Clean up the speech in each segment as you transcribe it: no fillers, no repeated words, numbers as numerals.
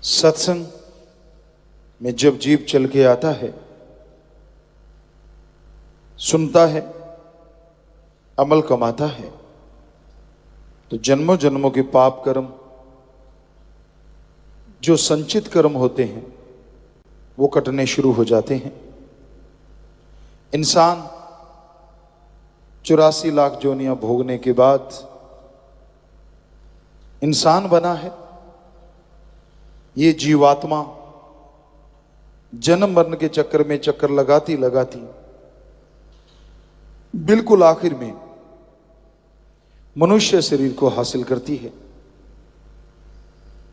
सत्संग में जब जीव चल के आता है, सुनता है, अमल कमाता है, तो जन्मों जन्मों के पाप कर्म, जो संचित कर्म होते हैं, वो कटने शुरू हो जाते हैं। इंसान 84 लाख जोनियां भोगने के बाद इंसान बना है। ये जीवात्मा जन्म मरण के चक्कर में चक्कर लगाती लगाती बिल्कुल आखिर में मनुष्य शरीर को हासिल करती है।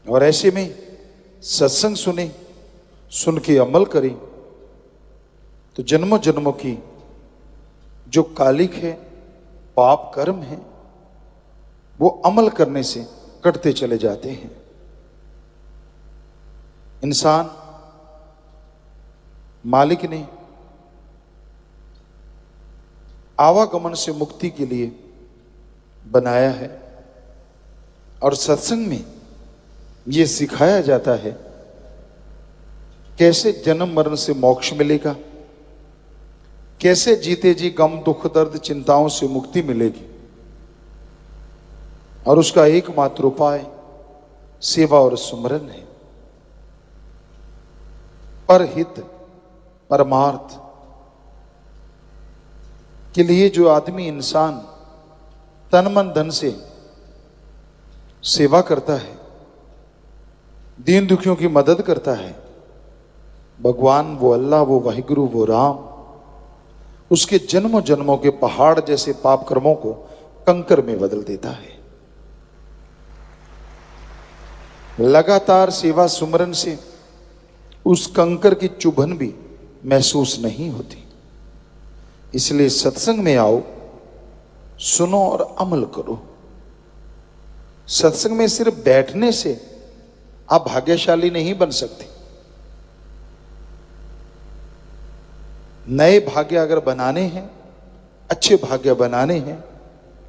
और ऐसे में सत्संग सुने, सुन के अमल करें, तो जन्मों जन्मों की जो कालिक है, पाप कर्म है, वो अमल करने से कटते चले जाते हैं। इंसान मालिक ने आवागमन से मुक्ति के लिए बनाया है, और सत्संग में यह सिखाया जाता है कैसे जन्म मरण से मोक्ष मिलेगा, कैसे जीते जी गम दुख दर्द चिंताओं से मुक्ति मिलेगी। और उसका एकमात्र उपाय सेवा और सुमरन है। परहित परमार्थ के लिए जो आदमी, इंसान तन मन धन से सेवा करता है, दीन दुखियों की मदद करता है, भगवान वो अल्लाह, वो वाहिगुरु, वो राम, उसके जन्मों जन्मों के पहाड़ जैसे पाप कर्मों को कंकर में बदल देता है। लगातार सेवा सुमरन से उस कंकर की चुभन भी महसूस नहीं होती। इसलिए सत्संग में आओ, सुनो और अमल करो। सत्संग में सिर्फ बैठने से आप भाग्यशाली नहीं बन सकते। नए भाग्य अगर बनाने हैं, अच्छे भाग्य बनाने हैं,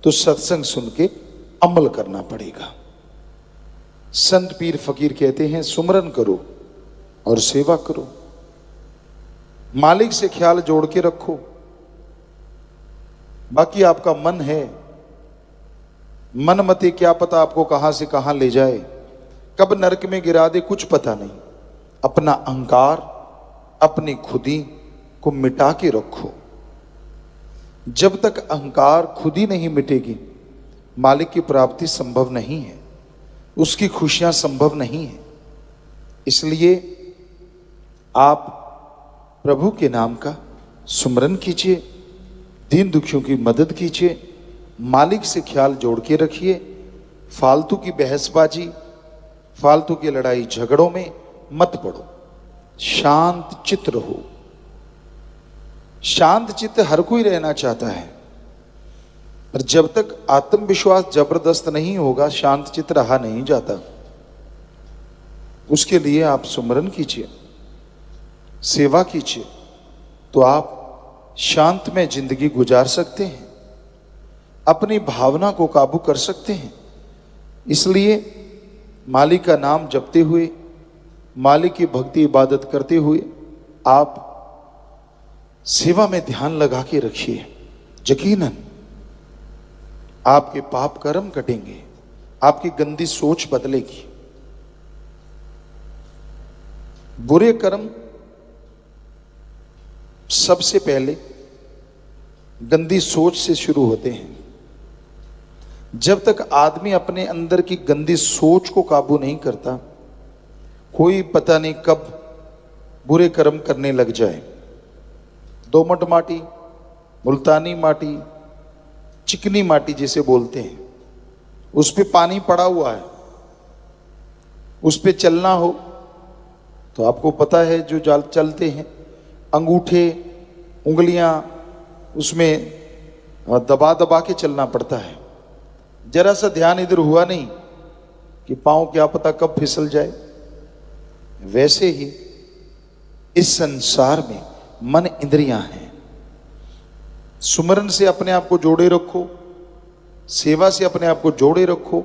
तो सत्संग सुन के अमल करना पड़ेगा। संत पीर फकीर कहते हैं, सुमरन करो और सेवा करो, मालिक से ख्याल जोड़ के रखो। बाकी आपका मन है, मन मते क्या पता आपको कहां से कहां ले जाए, कब नरक में गिरा दे, कुछ पता नहीं। अपना अहंकार, अपनी खुदी को मिटा के रखो। जब तक अहंकार खुदी नहीं मिटेगी, मालिक की प्राप्ति संभव नहीं है, उसकी खुशियां संभव नहीं है। इसलिए आप प्रभु के नाम का सुमरन कीजिए, दीन दुखियों की मदद कीजिए, मालिक से ख्याल जोड़ के रखिए। फालतू की बहसबाजी, फालतू की लड़ाई झगड़ों में मत पड़ो, शांत चित्त रहो। शांत चित्त हर कोई रहना चाहता है, पर जब तक आत्मविश्वास जबरदस्त नहीं होगा, शांत चित्त रहा नहीं जाता। उसके लिए आप सुमरन कीजिए, सेवा कीजिए, तो आप शांत में जिंदगी गुजार सकते हैं, अपनी भावना को काबू कर सकते हैं। इसलिए मालिक का नाम जपते हुए, मालिक की भक्ति इबादत करते हुए आप सेवा में ध्यान लगा के रखिए। यकीनन आपके पाप कर्म कटेंगे, आपकी गंदी सोच बदलेगी। बुरे कर्म सबसे पहले गंदी सोच से शुरू होते हैं। जब तक आदमी अपने अंदर की गंदी सोच को काबू नहीं करता, कोई पता नहीं कब बुरे कर्म करने लग जाए। दोमट माटी, मुल्तानी माटी, चिकनी माटी जिसे बोलते हैं, उस पे पानी पड़ा हुआ है, उस पे चलना हो तो आपको पता है, जो जाल चलते हैं, अंगूठे उंगलियां उसमें दबा दबा के चलना पड़ता है। जरा सा ध्यान इधर हुआ नहीं कि पांव क्या पता कब फिसल जाए। वैसे ही इस संसार में मन इंद्रियां हैं। सुमरन से अपने आप को जोड़े रखो, सेवा से अपने आप को जोड़े रखो,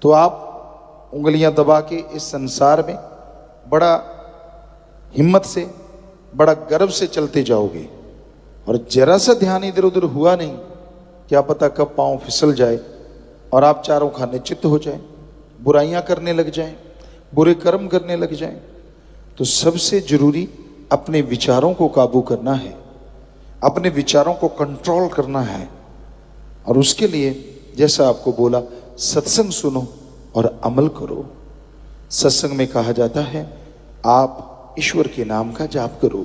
तो आप उंगलियां दबा के इस संसार में बड़ा हिम्मत से, बड़ा गर्व से चलते जाओगे, और जरा सा ध्यान इधर उधर हुआ नहीं, क्या पता कब पांव फिसल जाए और आप चारों खाने चित्त हो जाए, बुराइयां करने लग जाएं, बुरे कर्म करने लग जाएं। तो सबसे जरूरी अपने विचारों को काबू करना है, अपने विचारों को कंट्रोल करना है। और उसके लिए जैसा आपको बोला, सत्संग सुनो और अमल करो। सत्संग में कहा जाता है आप ईश्वर के नाम का जाप करो,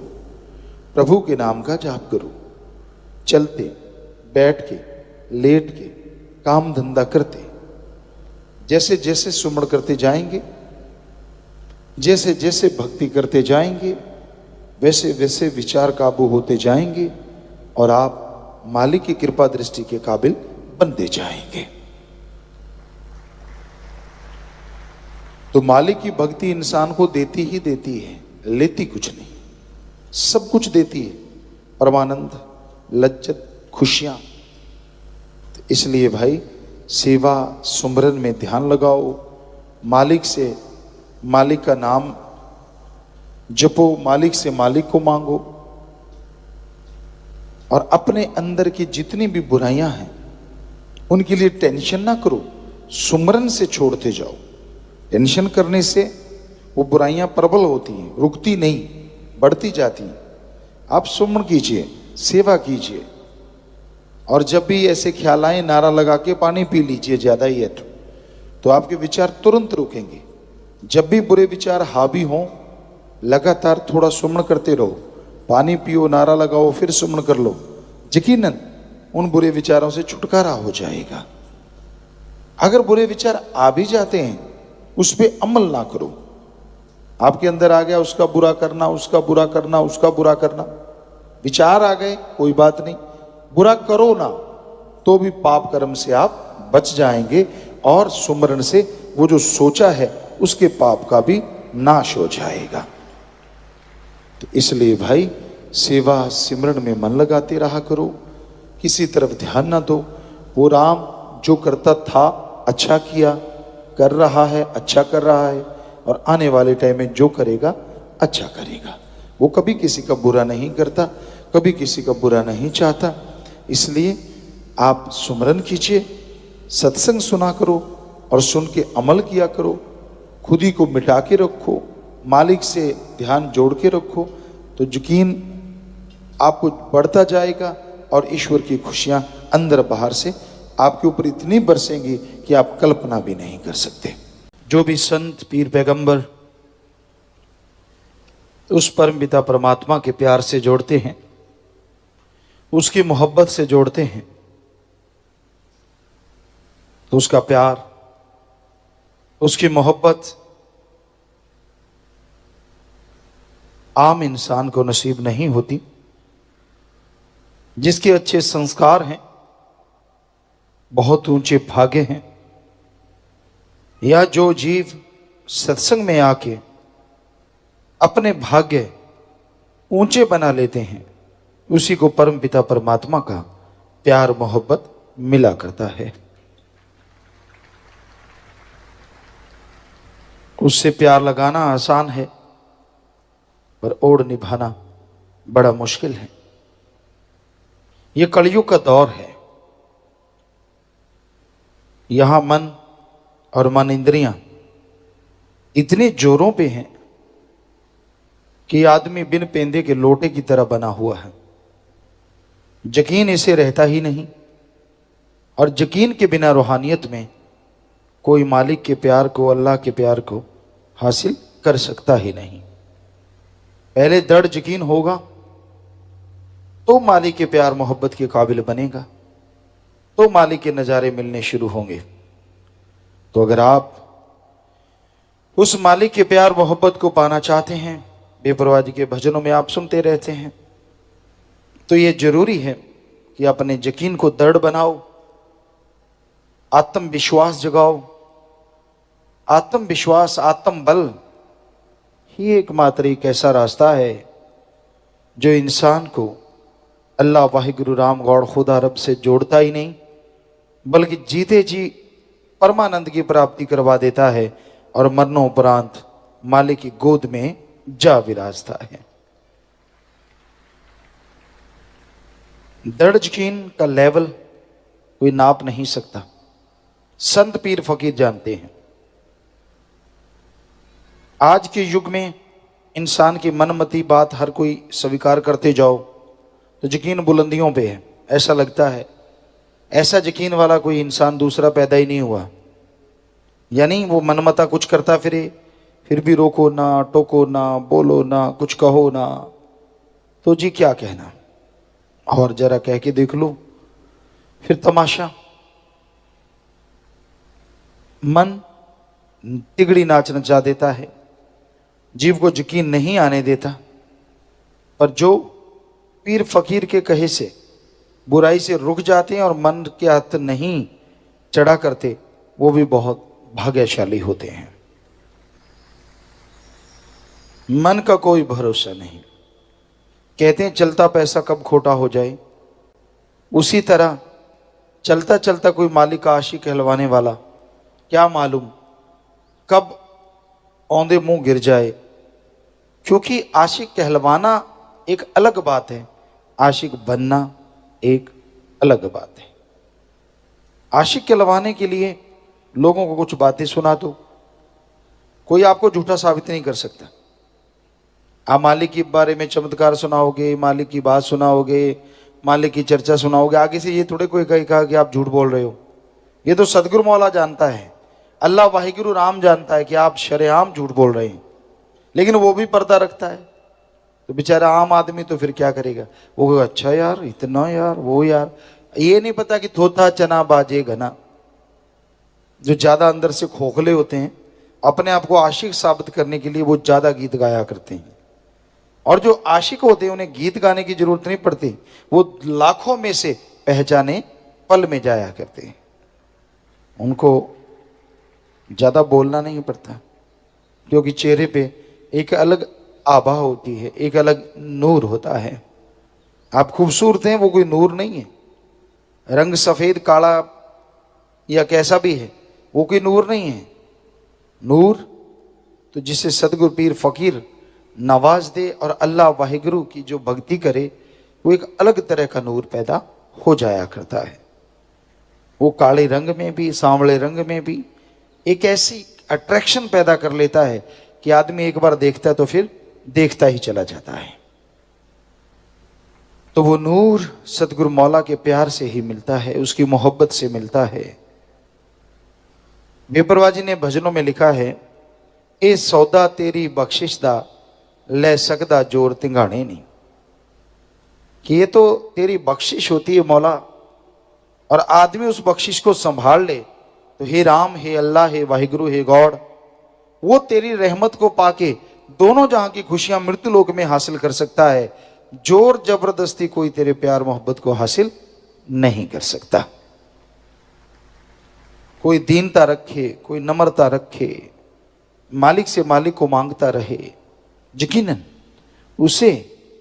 प्रभु के नाम का जाप करो, चलते बैठ के लेट के काम धंधा करते। जैसे जैसे सुमरण करते जाएंगे, जैसे जैसे भक्ति करते जाएंगे, वैसे वैसे विचार काबू होते जाएंगे और आप मालिक की कृपा दृष्टि के काबिल बनते जाएंगे। तो मालिक की भक्ति इंसान को देती ही देती है, लेती कुछ नहीं, सब कुछ देती है, परमानंद, लज्जत, खुशियां। तो इसलिए भाई सेवा सुमरन में ध्यान लगाओ, मालिक से मालिक का नाम जपो, मालिक से मालिक को मांगो, और अपने अंदर की जितनी भी बुराइयां हैं उनके लिए टेंशन ना करो, सुमरन से छोड़ते जाओ। टेंशन करने से वो बुराइयां प्रबल होती हैं, रुकती नहीं, बढ़ती जाती हैं। आप सुमरण कीजिए, सेवा कीजिए, और जब भी ऐसे ख्याल आए नारा लगा के पानी पी लीजिए ज्यादा ही है तो आपके विचार तुरंत रुकेंगे। जब भी बुरे विचार हावी हों, लगातार थोड़ा सुमरण करते रहो, पानी पियो, नारा लगाओ, फिर सुमरण कर लो, यकीनन उन बुरे विचारों से छुटकारा हो जाएगा। अगर बुरे विचार आ भी जाते हैं, उस पर अमल ना करो। आपके अंदर आ गया उसका बुरा करना, उसका बुरा करना, उसका बुरा करना, विचार आ गए, कोई बात नहीं, बुरा करो ना, तो भी पाप कर्म से आप बच जाएंगे और सुमरण से वो जो सोचा है उसके पाप का भी नाश हो जाएगा। तो इसलिए भाई सेवा सिमरन में मन लगाते रहा करो, किसी तरफ ध्यान ना दो। वो राम जो करता था अच्छा किया, कर रहा है अच्छा कर रहा है, और आने वाले टाइम में जो करेगा अच्छा करेगा। वो कभी किसी का बुरा नहीं करता, कभी किसी का बुरा नहीं चाहता। इसलिए आप सुमरन कीजिए, सत्संग सुना करो और सुन के अमल किया करो, खुद ही को मिटा के रखो, मालिक से ध्यान जोड़ के रखो, तो यकीन आपको बढ़ता जाएगा और ईश्वर की खुशियां अंदर बाहर से आपके ऊपर इतनी बरसेंगी कि आप कल्पना भी नहीं कर सकते। जो भी संत पीर पैगंबर उस परम पिता परमात्मा के प्यार से जोड़ते हैं, उसकी मोहब्बत से जोड़ते हैं, तो उसका प्यार, उसकी मोहब्बत आम इंसान को नसीब नहीं होती। जिसके अच्छे संस्कार हैं, बहुत ऊंचे भाग्य हैं, या जो जीव सत्संग में आके अपने भाग्य ऊंचे बना लेते हैं, उसी को परम पिता परमात्मा का प्यार मोहब्बत मिला करता है। उससे प्यार लगाना आसान है, पर ओढ़ निभाना बड़ा मुश्किल है। यह कलयुग का दौर है। यहां मन और मन इंद्रियां इतने जोरों पे हैं कि आदमी बिन पेंदे के लोटे की तरह बना हुआ है। यकीन इसे रहता ही नहीं, और यकीन के बिना रूहानियत में कोई मालिक के प्यार को, अल्लाह के प्यार को हासिल कर सकता ही नहीं। पहले दृढ़ यकीन होगा तो मालिक के प्यार मोहब्बत के काबिल बनेगा, तो मालिक के नज़ारे मिलने शुरू होंगे। तो अगर आप उस मालिक के प्यार मोहब्बत को पाना चाहते हैं, बेपरवाह जी के भजनों में आप सुनते रहते हैं, तो ये जरूरी है कि अपने यकीन को दृढ़ बनाओ, आत्मविश्वास जगाओ। आत्मविश्वास, आत्म बल ही एकमात्र एक ऐसा रास्ता है जो इंसान को अल्लाह वाहिगुरु राम गौड़ खुदा रब से जोड़ता ही नहीं, बल्कि जीते जी परमानंद की प्राप्ति करवा देता है और मरणोपरांत मालिक की गोद में जा विराजता है। दृढ़ यकीन का लेवल कोई नाप नहीं सकता, संत पीर फकीर जानते हैं। आज के युग में इंसान की मनमती बात हर कोई स्वीकार करते जाओ तो यकीन बुलंदियों पे है। ऐसा लगता है ऐसा यकीन वाला कोई इंसान दूसरा पैदा ही नहीं हुआ। यानी वो मनमता कुछ करता फिर भी रोको ना, टोको ना, बोलो ना, कुछ कहो ना, तो जी क्या कहना, और जरा कह के देख लो, फिर तमाशा। मन तिगड़ी नाच नचा देता है, जीव को यकीन नहीं आने देता। पर जो पीर फकीर के कहे से बुराई से रुक जाते हैं और मन के हाथ नहीं चढ़ा करते, वो भी बहुत भाग्यशाली होते हैं। मन का कोई भरोसा नहीं। कहते हैं चलता पैसा कब खोटा हो जाए, उसी तरह चलता चलता कोई मालिक का आशिक कहलवाने वाला, क्या मालूम कब औंधे मुंह गिर जाए। क्योंकि आशिक कहलवाना एक अलग बात है, आशिक बनना एक अलग बात है। आशिक कहलवाने के लिए लोगों को कुछ बातें सुना दो, कोई आपको झूठा साबित नहीं कर सकता। आप मालिक के बारे में चमत्कार सुनाओगे, मालिक की बात सुनाओगे, मालिक की चर्चा सुनाओगे, आगे से ये थोड़े कोई कहेगा कि आप झूठ बोल रहे हो। ये तो सदगुरु मौला जानता है, अल्लाह वाहिगुरु राम जानता है कि आप शरेआम झूठ बोल रहे हैं, लेकिन वो भी पर्दा रखता है। तो बेचारा आम आदमी तो फिर क्या करेगा, वो कहेगा अच्छा यार, इतना यार, वो यार, ये नहीं पता कि थोथा चना बाजे घना। जो ज्यादा अंदर से खोखले होते हैं, अपने आप को आशिक साबित करने के लिए वो ज्यादा गीत गाया करते हैं। और जो आशिक होते हैं उन्हें गीत गाने की जरूरत नहीं पड़ती, वो लाखों में से पहचाने पल में जाया करते हैं। उनको ज्यादा बोलना नहीं पड़ता, क्योंकि चेहरे पे एक अलग आभा होती है, एक अलग नूर होता है। आप खूबसूरत हैं, वो कोई नूर नहीं है। रंग सफेद काला या कैसा भी है, वो कोई नूर नहीं है। नूर तो जिसे सदगुरु पीर फकीर नवाज दे और अल्लाह वाहिगुरु की जो भक्ति करे, वो एक अलग तरह का नूर पैदा हो जाया करता है। वो काले रंग में भी, सांवले रंग में भी एक ऐसी अट्रैक्शन पैदा कर लेता है कि आदमी एक बार देखता है तो फिर देखता ही चला जाता है। तो वो नूर सतगुरु मौला के प्यार से ही मिलता है, उसकी मोहब्बत से मिलता है। बेपरवाह जी ने भजनों में लिखा है, ए सौदा तेरी बख्शिश दा ले सकदा जोर तिंगाने नहीं। कि ये तो तेरी बख्शिश होती है मौला, और आदमी उस बख्शिश को संभाल ले तो हे राम, हे अल्लाह, हे वाहिगुरु, हे गॉड, वो तेरी रहमत को पाके दोनों जहां की खुशियां मृत्यु लोक में हासिल कर सकता है। जोर जबरदस्ती कोई तेरे प्यार मोहब्बत को हासिल नहीं कर सकता। कोई दीनता रखे, कोई नम्रता रखे, मालिक से मालिक को मांगता रहे, यकीनन उसे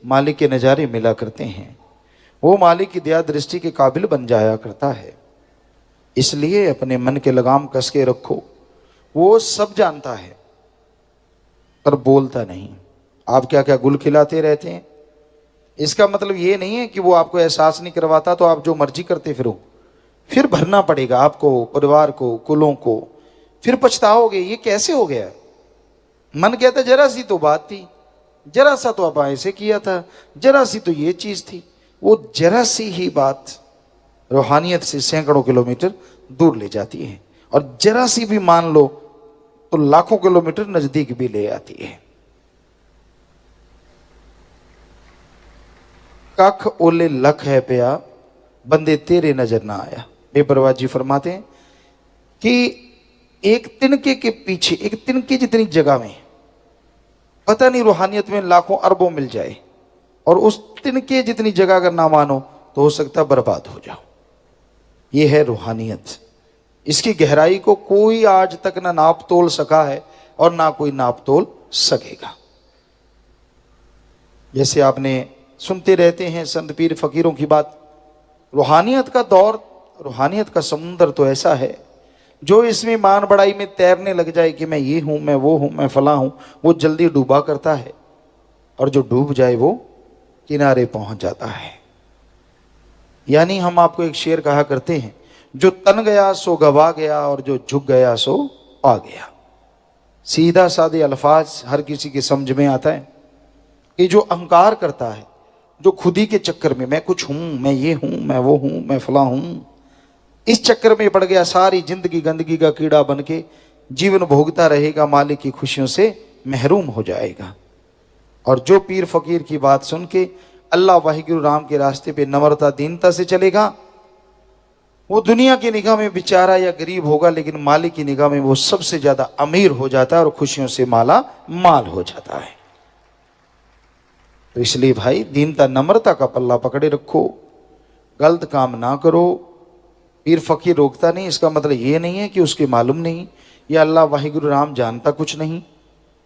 मालिक के नजारे मिला करते हैं। वो मालिक की दया दृष्टि के काबिल बन जाया करता है। इसलिए अपने मन के लगाम कस के रखो। वो सब जानता है पर बोलता नहीं। आप क्या क्या गुल खिलाते रहते हैं, इसका मतलब ये नहीं है कि वो आपको एहसास नहीं करवाता तो आप जो मर्जी करते फिरो। फिर भरना पड़ेगा आपको, परिवार को, कुलों को, फिर पछताओगे ये कैसे हो गया। मन कहता जरा सी तो बात थी, जरा सा तो आप ऐसे किया था, जरा सी तो ये चीज थी। वो जरा सी ही बात रूहानियत से सैकड़ों किलोमीटर दूर ले जाती है, और जरा सी भी मान लो तो लाखों किलोमीटर नजदीक भी ले आती है। कख ओले लख है पिया, बंदे तेरे नजर ना आया। बेपरवाह जी फरमाते हैं कि एक तिनके के पीछे, एक तिनके जितनी जगह में पता नहीं रूहानियत में लाखों अरबों मिल जाए, और उस तिनके जितनी जगह अगर ना मानो तो हो सकता है बर्बाद हो जाओ। ये है रूहानियत। इसकी गहराई को कोई आज तक ना नाप तोल सका है और ना कोई नाप तोल सकेगा। जैसे आपने सुनते रहते हैं संत पीर फकीरों की बात। रूहानियत का दौर, रूहानियत का समुंदर तो ऐसा है जो इसमें मान बड़ाई में तैरने लग जाए कि मैं ये हूं, मैं वो हूं, मैं फला हूं, वो जल्दी डूबा करता है, और जो डूब जाए वो किनारे पहुंच जाता है। यानी हम आपको एक शेर कहा करते हैं, जो तन गया सो गवा गया, और जो झुक गया सो आ गया। सीधा सादे अल्फाज हर किसी के समझ में आता है कि जो अहंकार करता है, जो खुदी के चक्कर में मैं कुछ हूं, मैं ये हूं, मैं वो हूं, मैं फला हूं, इस चक्कर में पड़ गया, सारी जिंदगी गंदगी का कीड़ा बन के जीवन भोगता रहेगा, मालिक की खुशियों से महरूम हो जाएगा। और जो पीर फकीर की बात सुन के अल्लाह वाहिगुरु राम के रास्ते पे नम्रता दीनता से चलेगा, वो दुनिया की निगाह में बेचारा या गरीब होगा, लेकिन मालिक की निगाह में वो सबसे ज्यादा अमीर हो जाता है और खुशियों से माला माल हो जाता है। तो इसलिए भाई दीनता नम्रता का पल्ला पकड़े रखो, गलत काम ना करो। पीर फकीर रोकता नहीं, इसका मतलब ये नहीं है कि उसके मालूम नहीं, या अल्लाह वाहिगुरु राम जानता कुछ नहीं,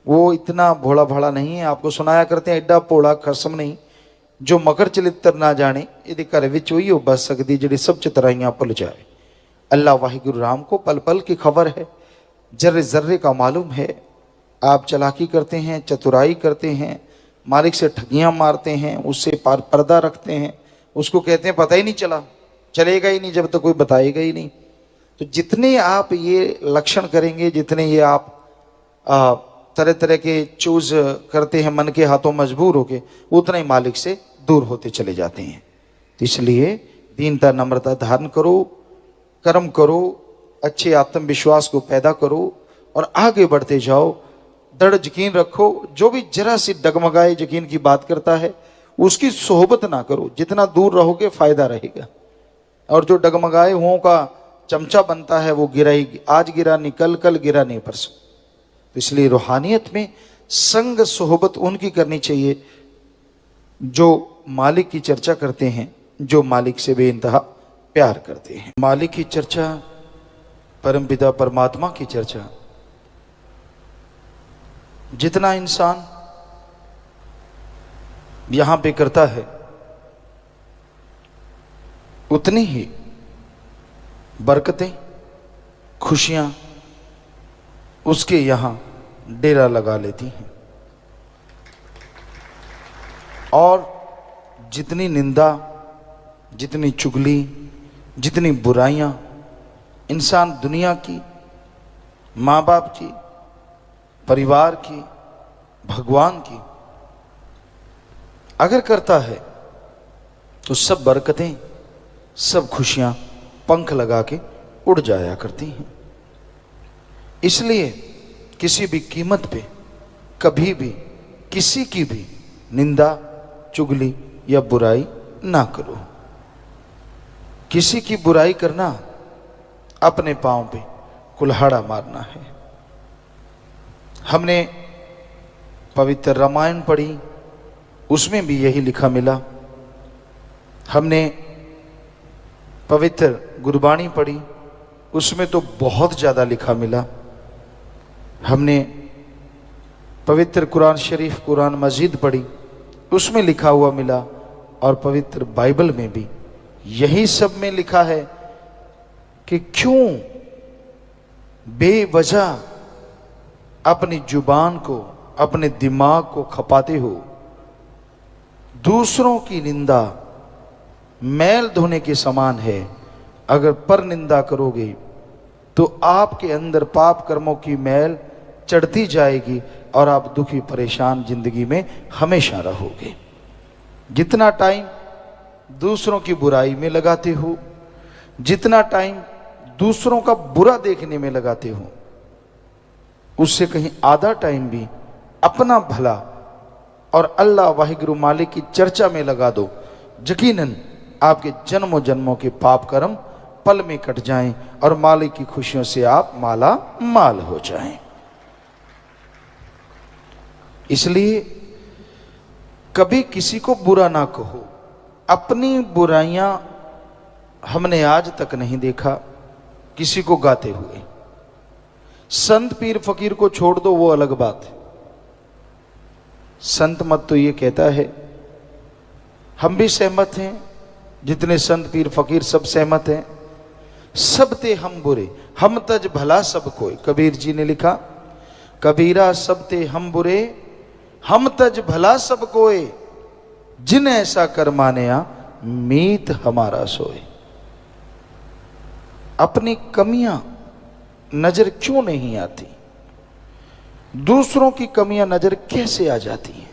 वो इतना भोला भाला नहीं है। आपको सुनाया करते हैं एडा भोला खसम नहीं जो मकर चलित्र ना जाने, ये घर विच वही बस सकती जिहड़ी सब चतराइयां भुल जाए। अल्लाह वाहिगुरु राम को पल पल की खबर है, जर्रे जर्रे का मालूम है। आप चालाकी करते हैं, चतुराई करते हैं, मालिक से ठगियां मारते हैं, उससे पर्दा रखते हैं, उसको कहते हैं पता ही नहीं चला, चलेगा ही नहीं जब तक कोई बताएगा ही नहीं। तो जितने आप ये लक्षण करेंगे, जितने ये आप तरह तरह के चूज करते हैं मन के हाथों मजबूर होके, उतना ही मालिक से दूर होते चले जाते हैं। तो इसलिए दीनता नम्रता धारण करो, कर्म करो, अच्छे आत्मविश्वास को पैदा करो और आगे बढ़ते जाओ। दृढ़ यकीन रखो, जो भी जरा सी डगमगाए यकीन की बात करता है उसकी सोहबत ना करो, जितना दूर रहोगे फायदा रहेगा। और जो डगमगाए हुओं का चमचा बनता है वो गिरा ही, आज गिरा नहीं कल, कल गिरा नहीं परसों। तो इसलिए रूहानियत में संग सोहबत उनकी करनी चाहिए जो मालिक की चर्चा करते हैं, जो मालिक से बेइंतहा प्यार करते हैं। मालिक की चर्चा, परमपिता परमात्मा की चर्चा, जितना इंसान यहां पे करता है उतनी ही बरकतें, खुशियां उसके यहां डेरा लगा लेती हैं। और जितनी निंदा, जितनी चुगली, जितनी बुराइयां इंसान दुनिया की, माँ बाप की, परिवार की, भगवान की अगर करता है तो सब बरकतें, सब खुशियां पंख लगा के उड़ जाया करती हैं। इसलिए किसी भी कीमत पे कभी भी किसी की भी निंदा, चुगली या बुराई ना करो। किसी की बुराई करना अपने पांव पे कुल्हाड़ा मारना है। हमने पवित्र रामायण पढ़ी, उसमें भी यही लिखा मिला। हमने पवित्र गुरबाणी पढ़ी, उसमें तो बहुत ज़्यादा लिखा मिला। हमने पवित्र कुरान शरीफ, कुरान मजीद पढ़ी, उसमें लिखा हुआ मिला। और पवित्र बाइबल में भी यही सब में लिखा है कि क्यों बेवजह अपनी जुबान को, अपने दिमाग को खपाते हो। दूसरों की निंदा मैल धोने के समान है। अगर पर निंदा करोगे तो आपके अंदर पाप कर्मों की मैल चढ़ती जाएगी और आप दुखी परेशान जिंदगी में हमेशा रहोगे। जितना टाइम दूसरों की बुराई में लगाते हो, जितना टाइम दूसरों का बुरा देखने में लगाते हो, उससे कहीं आधा टाइम भी अपना भला और अल्लाह वाहिगुरु मालिक की चर्चा में लगा दो, यकीनन आपके जन्मों जन्मों के पाप कर्म पल में कट जाएं और मालिक की खुशियों से आप माला माल हो जाएं। इसलिए कभी किसी को बुरा ना कहो। अपनी बुराइयां हमने आज तक नहीं देखा किसी को गाते हुए। संत पीर फकीर को छोड़ दो, वो अलग बात है। संत मत तो ये कहता है, हम भी सहमत हैं, जितने संत पीर फकीर सब सहमत हैं। सब ते हम बुरे, हम तज भला सब कोई। कबीर जी ने लिखा, कबीरा सब ते हम बुरे, हम तज भला सब कोय, जिन ऐसा कर मानया मीत हमारा सोए। अपनी कमियां नजर क्यों नहीं आती? दूसरों की कमियां नजर कैसे आ जाती हैं?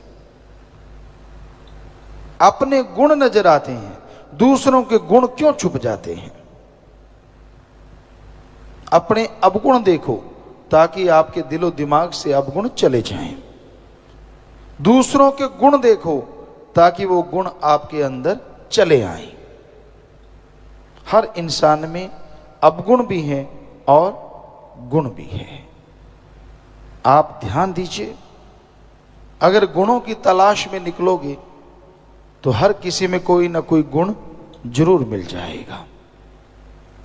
अपने गुण नजर आते हैं, दूसरों के गुण क्यों छुप जाते हैं? अपने अवगुण देखो ताकि आपके दिलो दिमाग से अवगुण चले जाएं। दूसरों के गुण देखो ताकि वो गुण आपके अंदर चले आए। हर इंसान में अवगुण भी हैं और गुण भी है। आप ध्यान दीजिए, अगर गुणों की तलाश में निकलोगे तो हर किसी में कोई ना कोई गुण जरूर मिल जाएगा।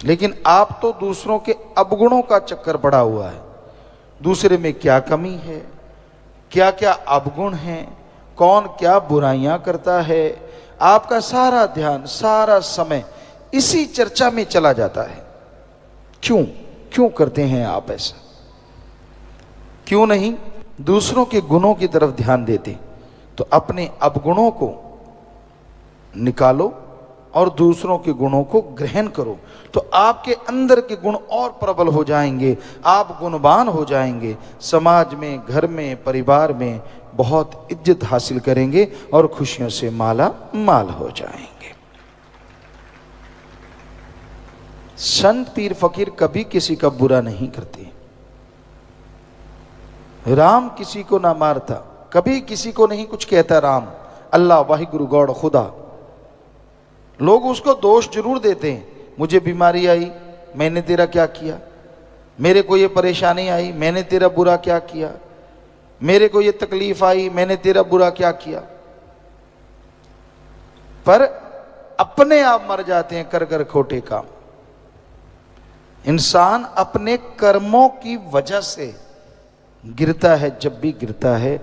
लेकिन आप तो दूसरों के अवगुणों का चक्कर पड़ा हुआ है। दूसरे में क्या कमी है, क्या क्या अवगुण हैं, कौन क्या बुराइयां करता है, आपका सारा ध्यान, सारा समय इसी चर्चा में चला जाता है। क्यों क्यों करते हैं आप ऐसा? क्यों नहीं दूसरों के गुणों की तरफ ध्यान देते? तो अपने अवगुणों को निकालो और दूसरों के गुणों को ग्रहण करो, तो आपके अंदर के गुण और प्रबल हो जाएंगे, आप गुणवान हो जाएंगे। समाज में, घर में, परिवार में बहुत इज्जत हासिल करेंगे और खुशियों से माला माल हो जाएंगे। संत पीर फकीर कभी किसी का बुरा नहीं करते। राम किसी को ना मारता, कभी किसी को नहीं कुछ कहता। राम, अल्लाह, वाहिगुरु, गॉड, खुदा। लोग उसको दोष जरूर देते हैं, मुझे बीमारी आई, मैंने तेरा क्या किया, मेरे को ये परेशानी आई, मैंने तेरा बुरा क्या किया, मेरे को ये तकलीफ आई, मैंने तेरा बुरा क्या किया। पर अपने आप मर जाते हैं कर कर खोटे काम। इंसान अपने कर्मों की वजह से गिरता है। जब भी गिरता है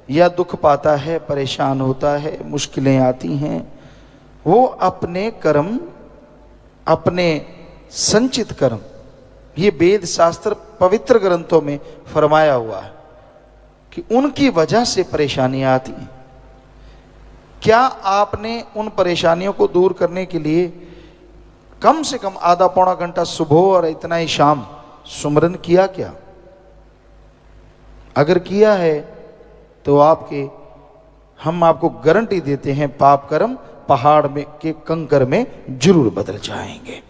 या दुख पाता है, परेशान होता है, मुश्किलें आती हैं, वो अपने कर्म, अपने संचित कर्म, ये वेद शास्त्र पवित्र ग्रंथों में फरमाया हुआ है कि उनकी वजह से परेशानियां आती हैं। क्या आपने उन परेशानियों को दूर करने के लिए कम से कम आधा पौना घंटा सुबह और इतना ही शाम सुमरन किया क्या? अगर किया है तो हम आपको गारंटी देते हैं, पाप कर्म पहाड़ में के कंकर में जरूर बदल जाएंगे।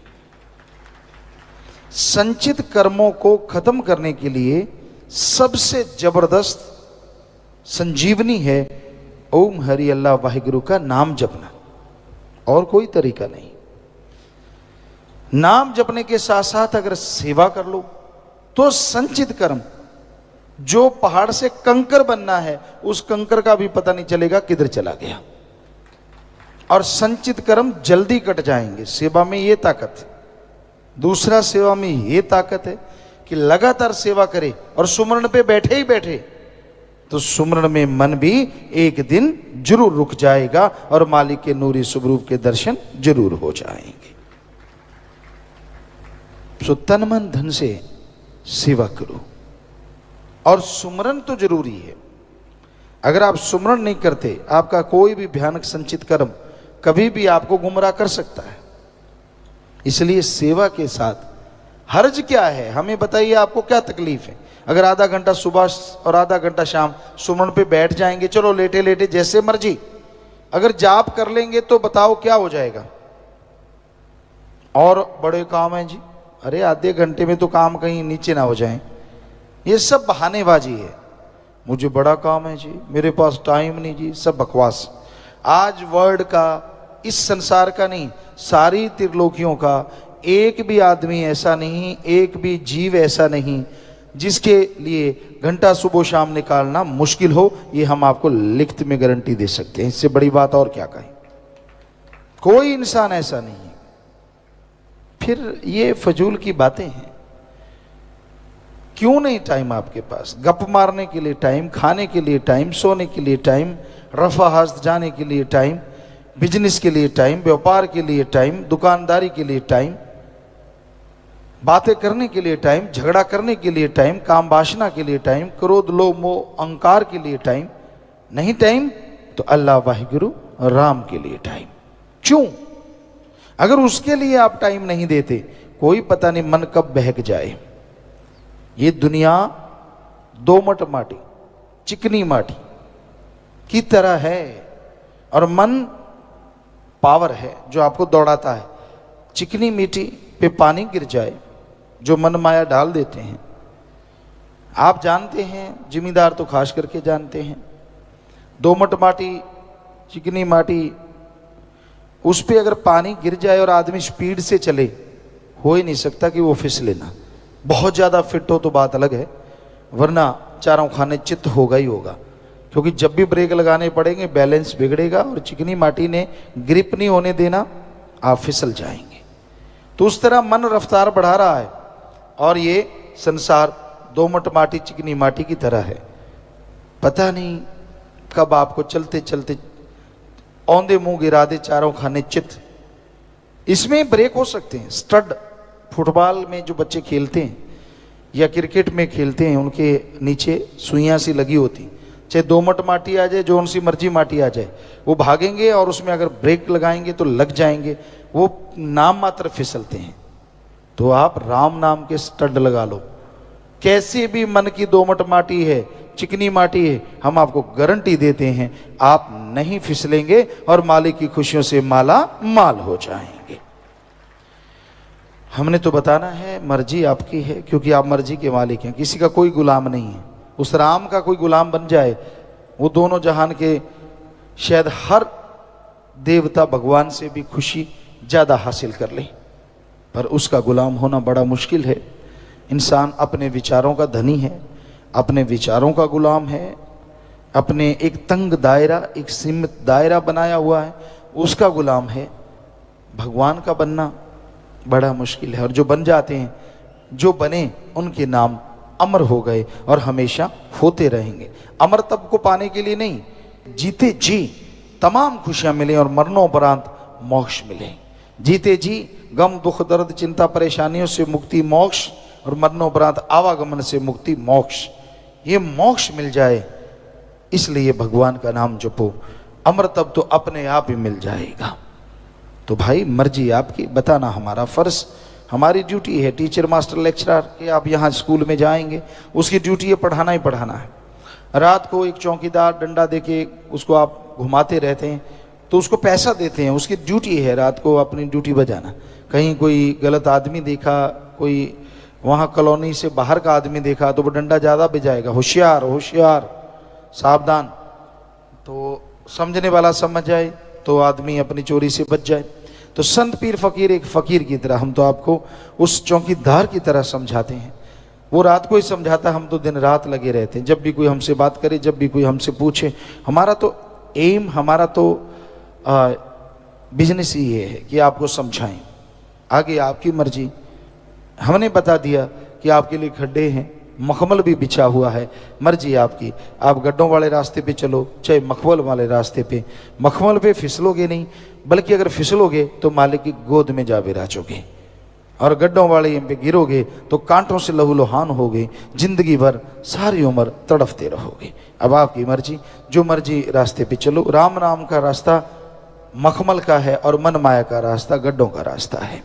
संचित कर्मों को खत्म करने के लिए सबसे जबरदस्त संजीवनी है ओम हरि अल्लाह वाहिगुरु का नाम जपना, और कोई तरीका नहीं। नाम जपने के साथ साथ अगर सेवा कर लो तो संचित कर्म, जो पहाड़ से कंकर बनना है, उस कंकर का भी पता नहीं चलेगा किधर चला गया, और संचित कर्म जल्दी कट जाएंगे। सेवा में ये ताकत है। दूसरा, सेवा में ये ताकत है कि लगातार सेवा करे और सुमरण पे बैठे ही बैठे, तो सुमरण में मन भी एक दिन जरूर रुक जाएगा और मालिक के नूरी स्वरूप के दर्शन जरूर हो जाएंगे। सो तन मन धन से सेवा करो, और सुमरन तो जरूरी है। अगर आप सुमरन नहीं करते, आपका कोई भी भयानक संचित कर्म कभी भी आपको गुमराह कर सकता है। इसलिए सेवा के साथ हर्ज क्या है, हमें बताइए, आपको क्या तकलीफ है? अगर आधा घंटा सुबह और आधा घंटा शाम सुमरन पे बैठ जाएंगे, चलो लेटे लेटे जैसे मर्जी, अगर जाप कर लेंगे तो बताओ क्या हो जाएगा? और बड़े काम है जी, अरे आधे घंटे में तो काम कहीं नीचे ना हो जाए, ये सब बहानेबाजी है। मुझे बड़ा काम है जी, मेरे पास टाइम नहीं जी, सब बकवास। आज वर्ल्ड का, इस संसार का नहीं, सारी त्रिलोकियों का एक भी आदमी ऐसा नहीं, एक भी जीव ऐसा नहीं जिसके लिए घंटा सुबह शाम निकालना मुश्किल हो। ये हम आपको लिखित में गारंटी दे सकते हैं। इससे बड़ी बात और क्या कहें? कोई इंसान ऐसा नहीं है। फिर ये फजूल की बातें हैं। क्यों नहीं टाइम आपके पास? गप मारने के लिए टाइम, खाने के लिए टाइम, सोने के लिए टाइम, रफा हस्त जाने के लिए टाइम, बिजनेस के लिए टाइम, व्यापार के लिए टाइम, दुकानदारी के लिए टाइम। बातें करने के लिए टाइम, झगड़ा करने के लिए टाइम, काम वासना के लिए टाइम, क्रोध लोभ मोह अहंकार के लिए टाइम नहीं, टाइम तो अल्लाह वाहिगुरु राम के लिए टाइम। क्यों? अगर उसके लिए आप टाइम नहीं देते, कोई पता नहीं मन कब बहक जाए। ये दुनिया दोमट माटी, चिकनी माटी की तरह है, और मन पावर है जो आपको दौड़ाता है। चिकनी मिट्टी पे पानी गिर जाए, जो मन माया डाल देते हैं। आप जानते हैं, जिम्मेदार तो खास करके जानते हैं, दोमट माटी, चिकनी माटी, उस पे अगर पानी गिर जाए और आदमी स्पीड से चले, हो ही नहीं सकता कि वो फिसले ना। बहुत ज़्यादा फिट हो तो बात अलग है, वरना चारों खाने चित्त होगा ही होगा, क्योंकि जब भी ब्रेक लगाने पड़ेंगे बैलेंस बिगड़ेगा, और चिकनी माटी ने ग्रिप नहीं होने देना, आप फिसल जाएंगे। तो उस तरह मन रफ्तार बढ़ा रहा है, और ये संसार दोमट माटी, चिकनी माटी की तरह है। पता नहीं कब आपको चलते चलते औंधे मुंह गिरा दे चारों खाने चित्त। इसमें ब्रेक हो सकते हैं। स्टड फुटबॉल में जो बच्चे खेलते हैं या क्रिकेट में खेलते हैं, उनके नीचे सुइयां सी लगी होती, चाहे दोमट माटी आ जाए, जो सी मर्जी माटी आ जाए, वो भागेंगे और उसमें अगर ब्रेक लगाएंगे तो लग जाएंगे, वो नाम मात्र फिसलते हैं। तो आप राम नाम के स्टड लगा लो। कैसे भी मन की दोमट माटी है, चिकनी माटी है, हम आपको गारंटी देते हैं आप नहीं फिसलेंगे और मालिक की खुशियों से माला माल हो जाएंगे। हमने तो बताना है, मर्जी आपकी है, क्योंकि आप मर्जी के मालिक हैं, किसी का कोई गुलाम नहीं है। उस राम का कोई गुलाम बन जाए, वो दोनों जहान के शायद हर देवता भगवान से भी खुशी ज्यादा हासिल कर ले, पर उसका गुलाम होना बड़ा मुश्किल है। इंसान अपने विचारों का धनी है, अपने विचारों का गुलाम है, अपने एक तंग दायरा, एक सीमित दायरा बनाया हुआ है, उसका गुलाम है। भगवान का बनना बड़ा मुश्किल है, और जो बन जाते हैं, जो बने, उनके नाम अमर हो गए और हमेशा होते रहेंगे। अमर तब को पाने के लिए नहीं, जीते जी तमाम खुशियां मिले और मरणोपरांत मोक्ष मिले। जीते जी गम दुख दर्द चिंता परेशानियों से मुक्ति मोक्ष, और मरणोपरांत आवागमन से मुक्ति मोक्ष। ये मोक्ष मिल जाए, इसलिए भगवान का नाम जपो। अमर तब तो अपने आप ही मिल जाएगा। तो भाई मर्जी आपकी, बताना हमारा फर्ज, हमारी ड्यूटी है। टीचर मास्टर लेक्चरर के आप यहाँ स्कूल में जाएंगे, उसकी ड्यूटी है पढ़ाना ही पढ़ाना है। रात को एक चौकीदार डंडा देके उसको आप घुमाते रहते हैं, तो उसको पैसा देते हैं, उसकी ड्यूटी है रात को अपनी ड्यूटी बजाना। कहीं कोई गलत आदमी देखा, कोई वहाँ कॉलोनी से बाहर का आदमी देखा, तो वो डंडा ज़्यादा बजाएगा, होशियार होशियार सावधान। तो समझने वाला समझ जाए तो आदमी अपनी चोरी से बच जाए। तो संत पीर फकीर एक फकीर की तरह, हम तो आपको उस चौकीदार की तरह समझाते हैं। वो रात को ही समझाता, हम तो दिन रात लगे रहते हैं। जब भी कोई हमसे बात करे, जब भी कोई हमसे पूछे, हमारा तो एम, हमारा तो बिजनेस ही ये है कि आपको समझाएं। आगे आपकी मर्जी। हमने बता दिया कि आपके लिए खड्डे हैं, मखमल भी बिछा हुआ है, मर्जी आपकी। आप गड्ढों वाले रास्ते पे चलो, चाहे मखमल वाले रास्ते पे। मखमल पे फिसलोगे नहीं, बल्कि अगर फिसलोगे तो मालिक की गोद में जा विराजोगे, और गड्ढों वाले पे गिरोगे तो कांटों से लहूलुहान होगे, जिंदगी भर सारी उम्र तड़फते रहोगे। अब आपकी मर्जी, जो मर्जी रास्ते पे चलो। राम नाम का रास्ता मखमल का है और मन माया का रास्ता गड्ढों का रास्ता है।